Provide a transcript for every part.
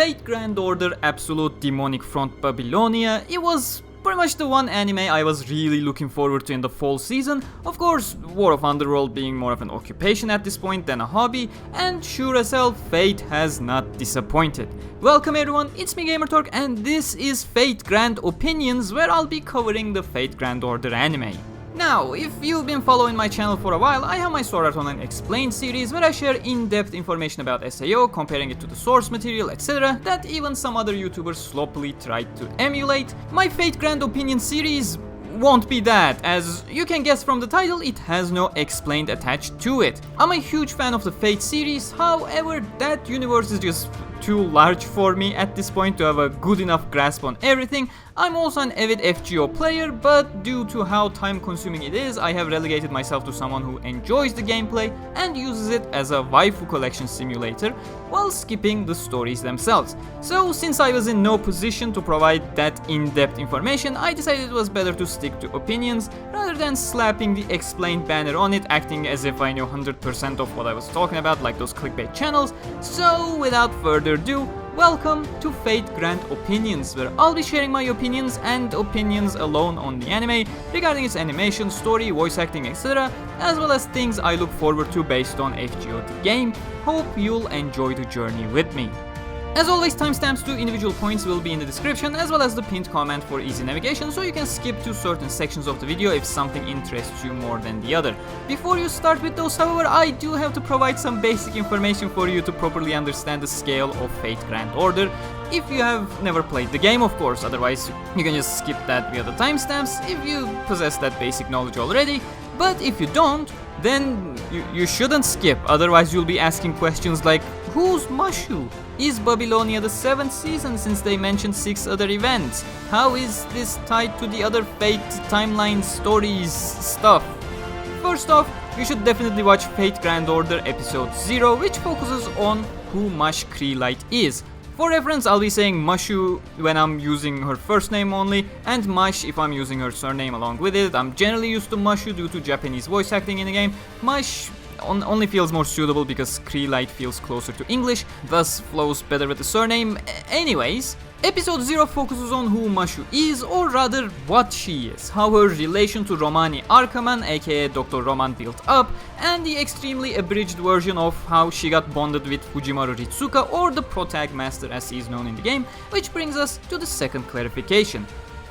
Fate Grand Order Absolute Demonic Front Babylonia. It was pretty much the one anime I was really looking forward to in the fall season. Of course, War of Underworld being more of an occupation at this point than a hobby, and sure as hell, Fate has not disappointed. Welcome everyone, it's me Gamerturk, and this is Fate Grand Opinions, where I'll be covering the Fate Grand Order anime. Now, if you've been following my channel for a while, I have my Sword Art Online Explained series where I share in-depth information about SAO, comparing it to the source material, etc. that even some other YouTubers sloppily tried to emulate. My Fate Grand Opinion series won't be that, as you can guess from the title, it has no explained attached to it. I'm a huge fan of the Fate series, however, that universe is just too large for me at this point to have a good enough grasp on everything. I'm also an avid FGO player, but due to how time consuming it is, I have relegated myself to someone who enjoys the gameplay and uses it as a waifu collection simulator while skipping the stories themselves. So since I was in no position to provide that in-depth information, I decided it was better to stick to opinions rather than slapping the explained banner on it, acting as if I knew 100% of what I was talking about like those clickbait channels. So without further ado, welcome to Fate Grand Opinions, where I'll be sharing my opinions and opinions alone on the anime regarding its animation, story, voice acting, etc., as well as things I look forward to based on FGO the game. Hope you'll enjoy the journey with me. As always, timestamps to individual points will be in the description, as well as the pinned comment for easy navigation, so you can skip to certain sections of the video if something interests you more than the other. Before you start with those, however, I do have to provide some basic information for you to properly understand the scale of Fate Grand Order. If you have never played the game, of course, otherwise you can just skip that via the timestamps if you possess that basic knowledge already. But if you don't, then you shouldn't skip, otherwise you'll be asking questions like, who's Mashu? Is Babylonia the 7th season since they mentioned 6 other events? How is this tied to the other Fate timeline stories stuff? First off, you should definitely watch Fate Grand Order episode 0, which focuses on who Mash Kyrielight is. For reference, I'll be saying Mashu when I'm using her first name only, and Mash if I'm using her surname along with it. I'm generally used to Mashu due to Japanese voice acting in the game. Mash only feels more suitable because Kyrielight feels closer to English, thus flows better with the surname. Anyways, episode 0 focuses on who Mashu is, or rather what she is, how her relation to Romani Arkaman aka Dr. Roman built up, and the extremely abridged version of how she got bonded with Fujimaru Ritsuka, or the Protag Master as he is known in the game, which brings us to the second clarification.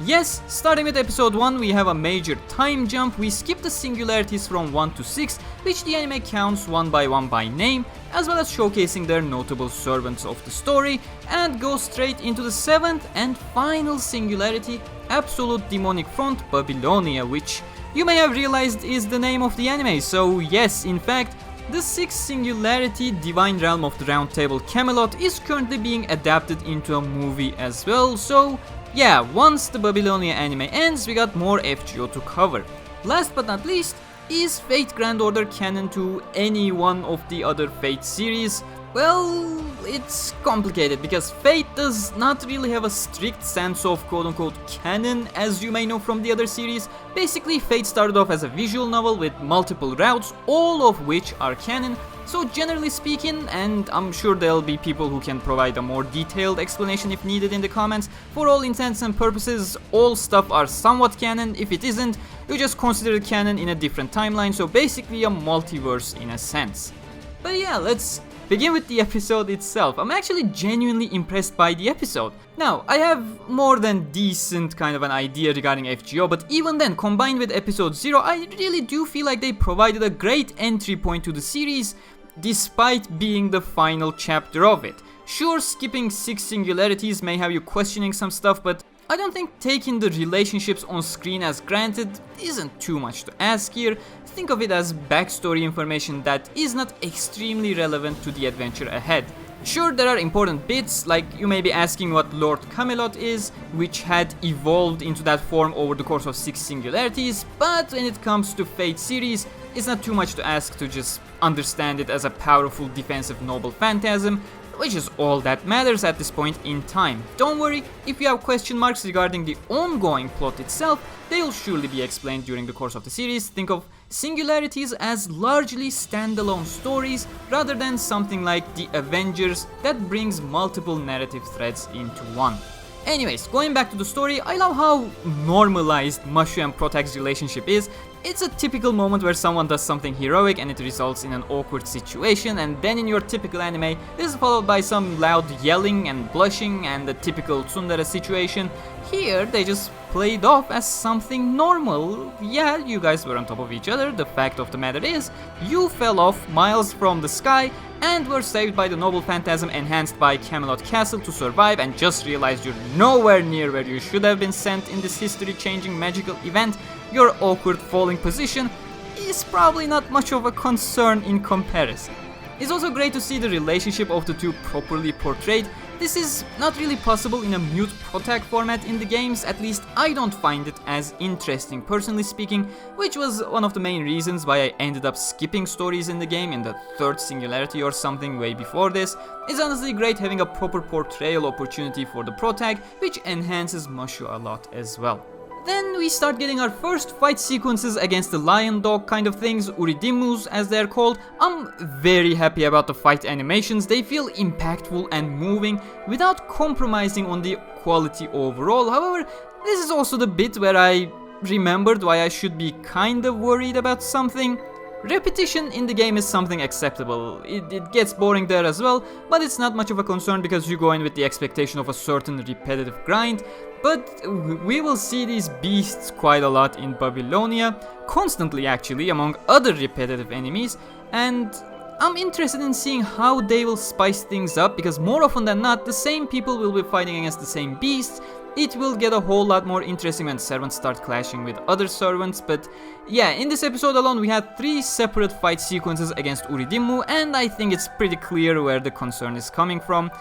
Yes, starting with episode 1, we have a major time jump. We skip the singularities from 1 to 6, which the anime counts one by name, as well as showcasing their notable servants of the story, and go straight into the 7th and final singularity, Absolute Demonic Front Babylonia, which you may have realized is the name of the anime. So yes, in fact, the 6th singularity, Divine Realm of the Round Table Camelot, is currently being adapted into a movie as well, so yeah, once the Babylonia anime ends, we got more FGO to cover. Last but not least, is Fate Grand Order canon to any one of the other Fate series? Well, it's complicated because Fate does not really have a strict sense of quote-unquote canon, as you may know from the other series. Basically, Fate started off as a visual novel with multiple routes, all of which are canon. So generally speaking, and I'm sure there'll be people who can provide a more detailed explanation if needed in the comments, for all intents and purposes, all stuff are somewhat canon. If it isn't, you just consider it canon in a different timeline, so basically a multiverse in a sense. But yeah, let's begin with the episode itself. I'm actually genuinely impressed by the episode. Now, I have more than decent kind of an idea regarding FGO, but even then, combined with episode 0, I really do feel like they provided a great entry point to the series, despite being the final chapter of it. Sure, skipping 6 singularities may have you questioning some stuff, but I don't think taking the relationships on screen as granted isn't too much to ask here. Think of it as backstory information that is not extremely relevant to the adventure ahead. Sure, there are important bits, like you may be asking what Lord Camelot is, which had evolved into that form over the course of 6 singularities, but when it comes to Fate series, it's not too much to ask to just understand it as a powerful defensive noble phantasm, which is all that matters at this point in time. Don't worry, if you have question marks regarding the ongoing plot itself, they'll surely be explained during the course of the series. Think of singularities as largely standalone stories rather than something like The Avengers that brings multiple narrative threads into one. Anyways, going back to the story, I love how normalized Mashu and Protag's relationship is. It's a typical moment where someone does something heroic and it results in an awkward situation, and then in your typical anime, this is followed by some loud yelling and blushing and the typical tsundere situation. Here, they just played off as something normal. Yeah, you guys were on top of each other. The fact of the matter is, you fell off miles from the sky and were saved by the noble phantasm enhanced by Camelot Castle to survive, and just realized you're nowhere near where you should have been sent in this history-changing magical event. Your awkward falling position is probably not much of a concern in comparison. It's also great to see the relationship of the two properly portrayed. This is not really possible in a mute protag format in the games, at least I don't find it as interesting personally speaking, which was one of the main reasons why I ended up skipping stories in the game in the third Singularity or something way before this. It's honestly great having a proper portrayal opportunity for the protag, which enhances Mashu a lot as well. Then we start getting our first fight sequences against the lion dog kind of things, Uridimus as they're called. I'm very happy about the fight animations. They feel impactful and moving without compromising on the quality overall. However, this is also the bit where I remembered why I should be kind of worried about something. Repetition in the game is something acceptable. It gets boring there as well, but it's not much of a concern because you go in with the expectation of a certain repetitive grind. But we will see these beasts quite a lot in Babylonia, constantly actually, among other repetitive enemies, and I'm interested in seeing how they will spice things up, because more often than not, the same people will be fighting against the same beasts. It will get a whole lot more interesting when servants start clashing with other servants, but yeah, in this episode alone we had 3 separate fight sequences against Uridimu, and I think it's pretty clear where the concern is coming from.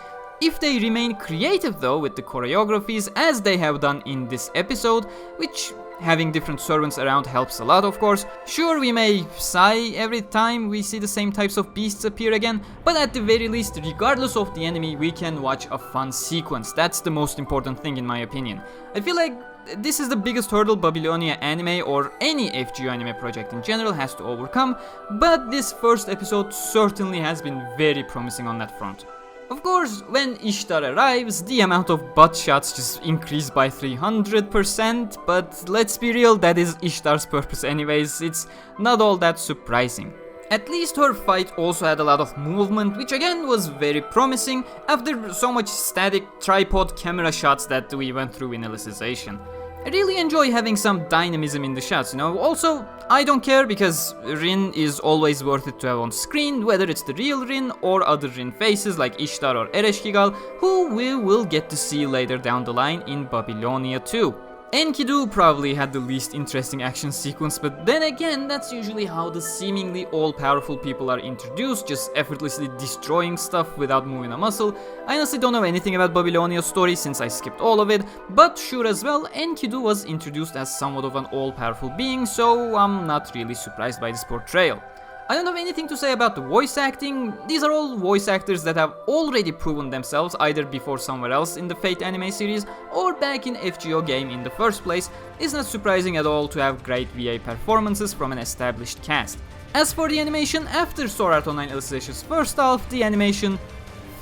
If they remain creative though with the choreographies as they have done in this episode, which having different servants around helps a lot of course. Sure, we may sigh every time we see the same types of beasts appear again, but at the very least, regardless of the enemy, we can watch a fun sequence. That's the most important thing in my opinion. I feel like this is the biggest hurdle Babylonia anime or any FGO anime project in general has to overcome, but this first episode certainly has been very promising on that front. Of course, when Ishtar arrives, the amount of butt shots just increased by 300%, but let's be real, that is Ishtar's purpose anyways, it's not all that surprising. At least her fight also had a lot of movement, which again was very promising after so much static tripod camera shots that we went through in Alicization. I really enjoy having some dynamism in the shots, you know. Also, I don't care because Rin is always worth it to have on screen, whether it's the real Rin or other Rin faces like Ishtar or Ereshkigal, who we will get to see later down the line in Babylonia too. Enkidu probably had the least interesting action sequence, but then again, that's usually how the seemingly all-powerful people are introduced, just effortlessly destroying stuff without moving a muscle. I honestly don't know anything about Babylonia's story since I skipped all of it, but sure as well, Enkidu was introduced as somewhat of an all-powerful being, so I'm not really surprised by this portrayal. I don't have anything to say about the voice acting. These are all voice actors that have already proven themselves either before somewhere else in the Fate anime series or back in FGO game in the first place. It's not surprising at all to have great VA performances from an established cast. As for the animation, after Sword Art Online Alicization's first half, the animation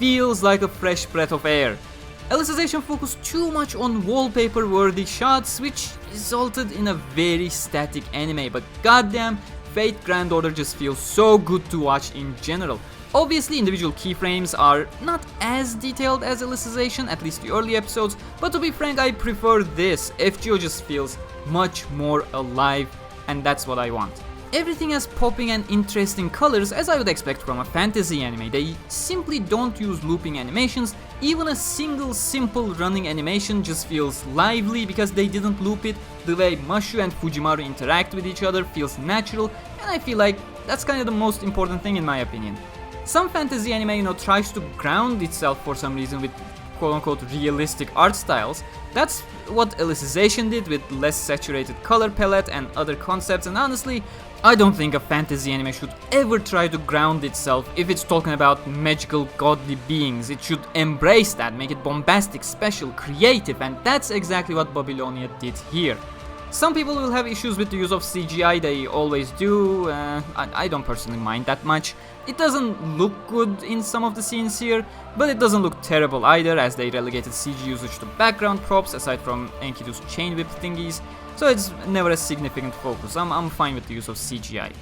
feels like a fresh breath of air. Alicization focused too much on wallpaper-worthy shots, which resulted in a very static anime, but goddamn, Fate Grand Order just feels so good to watch in general. Obviously, individual keyframes are not as detailed as Alicization, at least the early episodes, but to be frank, I prefer this. FGO just feels much more alive, and that's what I want. Everything has popping and interesting colors, as I would expect from a fantasy anime. They simply don't use looping animations. Even a single simple running animation just feels lively because they didn't loop it. The way Mashu and Fujimaru interact with each other feels natural, and I feel like that's kind of the most important thing in my opinion. Some fantasy anime, tries to ground itself for some reason with quote-unquote realistic art styles. That's what Alicization did with less saturated color palette and other concepts, and honestly, I don't think a fantasy anime should ever try to ground itself if it's talking about magical godly beings. It should embrace that, make it bombastic, special, creative, and that's exactly what Babylonia did here. Some people will have issues with the use of CGI, they always do. I don't personally mind that much. It doesn't look good in some of the scenes here, but it doesn't look terrible either, as they relegated CG usage to background props aside from Enkidu's chain whip thingies, so it's never a significant focus. I'm fine with the use of CGI.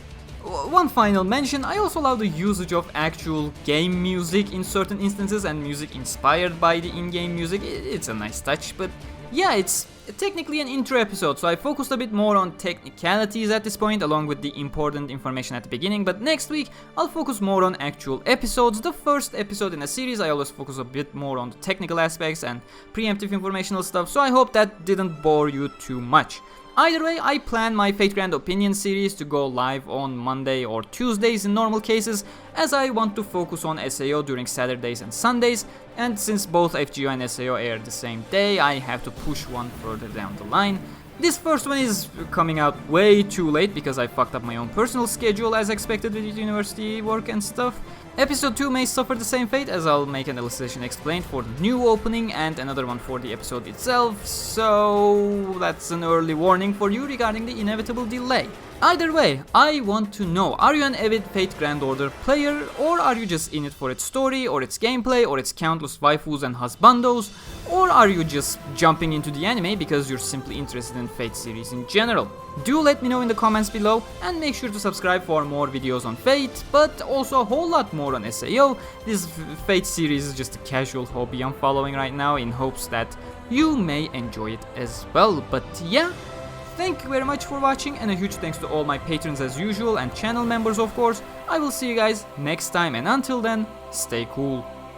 One final mention, I also allow the usage of actual game music in certain instances and music inspired by the in-game music. It's a nice touch, but yeah, it's technically an intro episode, so I focused a bit more on technicalities at this point, along with the important information at the beginning, but next week I'll focus more on actual episodes. The first episode in a series, I always focus a bit more on the technical aspects and preemptive informational stuff, so I hope that didn't bore you too much. Either way, I plan my Fate Grand Opinion series to go live on Monday or Tuesdays in normal cases, as I want to focus on SAO during Saturdays and Sundays, and since both FGO and SAO air the same day, I have to push one further down the line. This first one is coming out way too late because I fucked up my own personal schedule as expected with university work and stuff. Episode 2 may suffer the same fate, as I'll make an illustration explained for the new opening and another one for the episode itself, so that's an early warning for you regarding the inevitable delay. Either way, I want to know, are you an avid Fate Grand Order player, or are you just in it for its story, or its gameplay, or its countless waifus and husbandos, or are you just jumping into the anime because you're simply interested in Fate series in general? Do let me know in the comments below, and make sure to subscribe for more videos on Fate, but also a whole lot more on SAO. This Fate series is just a casual hobby I'm following right now in hopes that you may enjoy it as well. But yeah, thank you very much for watching, and a huge thanks to all my patrons as usual, and channel members of course. I will see you guys next time, and until then, stay cool.